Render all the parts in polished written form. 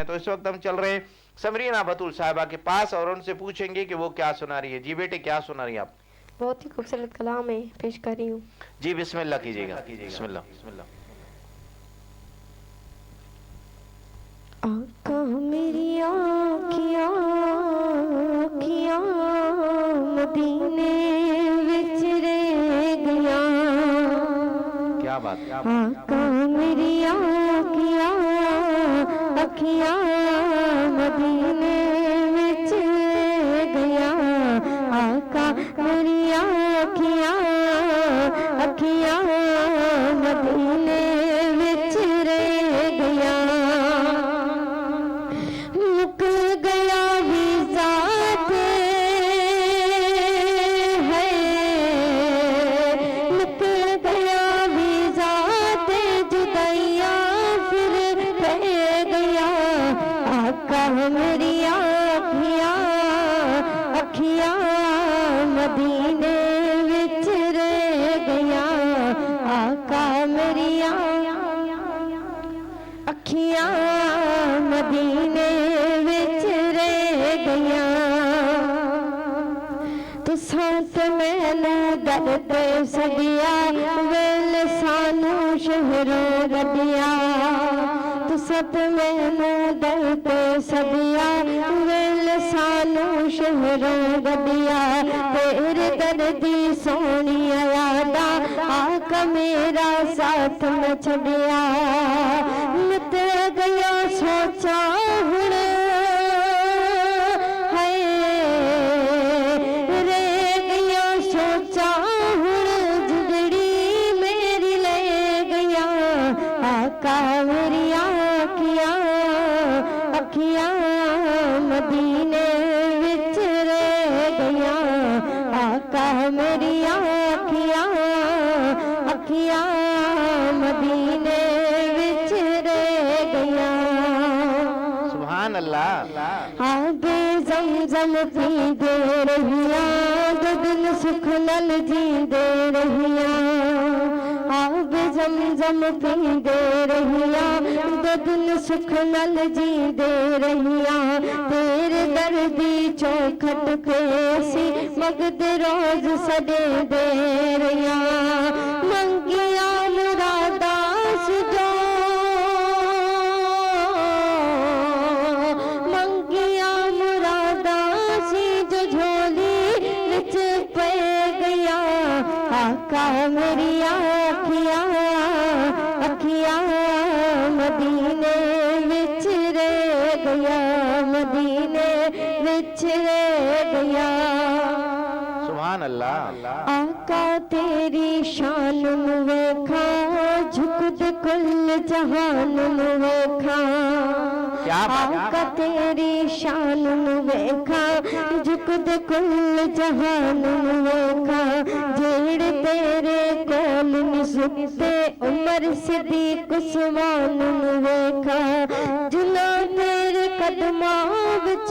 तो इस वक्त हम चल रहे हैं समरीना बतूल साहिबा के पास और उनसे पूछेंगे कि वो क्या सुना रही है। जी बेटे, क्या सुना रही है आप? बहुत ही खूबसूरत कलाम है, पेश कर रही हूँ। जी बिस्मिल्लाह कीजिएगा। बिस्मिल्लाह। आका मेरी आँखियाँ आँखियाँ मदीने विच रह गया। क्या बात। आका मेरी आँखियाँ आँखियाँ मदीने विच रह गया। आका मेरी आँखियाँ आँखियाँ मदीने विच रह गया। मुक गया वीज़ा ते है, मुक गया वीज़ा ते जुदाइया फिर रह गया। आका मेरी आँखियाँ आँखियाँ मदीने विच रह गया। आका मेरी अखियाँ मदीने विच रह गया। तुसां ते मैनू दर्द सदिया वेल सानू शहरों गड्डिया। तुसां ते मैनू दर्द सदिया वेल सानू शहरों गड्डिया। तेरे दर्दी सोनिया यादा आका मेरा साथ न छड़िया। मत गया सोचा हुण है रे गया सोचा हुण जिगड़ी मेरी ले गया। आका मेरी आँखियाँ आँखियाँ मदीने विच रह गया। आका मेरी आँखियाँ आँखियाँ मदीने विच रह गया। सुभान अल्लाह। आगे जमजम पी दे रहिया, दो दिन सुख नल जी दे रहिया। आगे जमजम पी दे रहिया, दो दिन सुख नल जी दे रहिया। तेरे दर्दी चौखट पे सी मगद रोज सदे दे रहिया। मंगिया मुरादा सुजो मंगिया मुरादा सी जो झोली विच पे गया। आका मेरी आँखियाँ आँखियाँ मदीने विच रह गया। मदीने विच रह गया। सुभान अल्लाह। आका तेरी शान वेखा झुकद कुल जहान वेखा। क्या बात। आका तेरी शान वेखा झुकद कुल जहान वेखा। जेड़ तेरे कोल निसुते उमर सिद्दीक उस्मान वेखा। जुना तेरे कदमां विच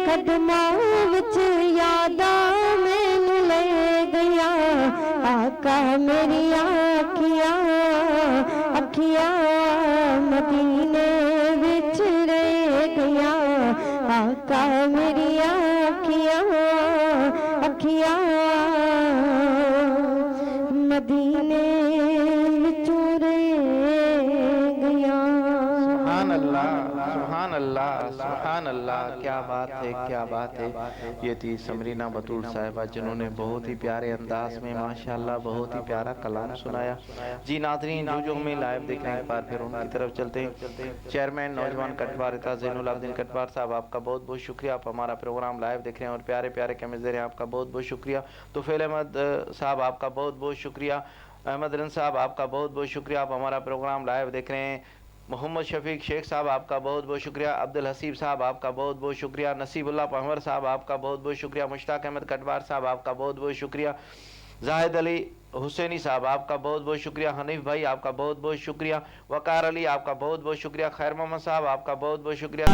कदमां विच यादा मैनू ले गया। आका मेरी आँखियाँ आँखियाँ मदीने विच रह गया। आका मेरी आँखियाँ आँखियाँ मदीने विच रह गया। सुभान अल्लाह। सुभान अल्लाह। सुभान अल्लाह। क्या बात है, क्या बात है। ये थी समरीना बतूल साहिबा जिन्होंने बहुत ही प्यारे अंदाज में माशाल्लाह बहुत ही प्यारा कलाम सुनाया। जी नाज़रीन, जो हमें लाइव देख रहे हैं एक बार फिर उनकी तरफ चलते हैं। चेयरमैन नौजवान कटवार रिता ज़ैनुल आबिदीन कटवार साहब, आपका बहुत बहुत शुक्रिया। आप हमारा प्रोग्राम लाइव देख रहे हैं और प्यारे प्यारे कमेंट्स दे रहे हैं, आपका बहुत बहुत शुक्रिया। तोफेल अहमद साहब, आपका बहुत बहुत शुक्रिया। अहमद रन साहब, आपका बहुत बहुत शुक्रिया। आप हमारा प्रोग्राम लाइव देख रहे हैं। मोहम्मद शफीक शेख साहब, आपका बहुत बहुत शुक्रिया। अब्दुल हसीब साहब, आपका बहुत बहुत शुक्रिया। नसीबुल्लाह पहवर साहब, आपका बहुत बहुत शुक्रिया। मुश्ताक अहमद कटवार साहब, आपका बहुत बहुत शुक्रिया। जाहिद अली हुसैनी साहब, आपका बहुत बहुत शुक्रिया। हनीफ भाई, आपका बहुत बहुत शुक्रिया। वकार अली, आपका बहुत बहुत शुक्रिया। खैर मोहम्मद साहब, आपका बहुत बहुत शुक्रिया।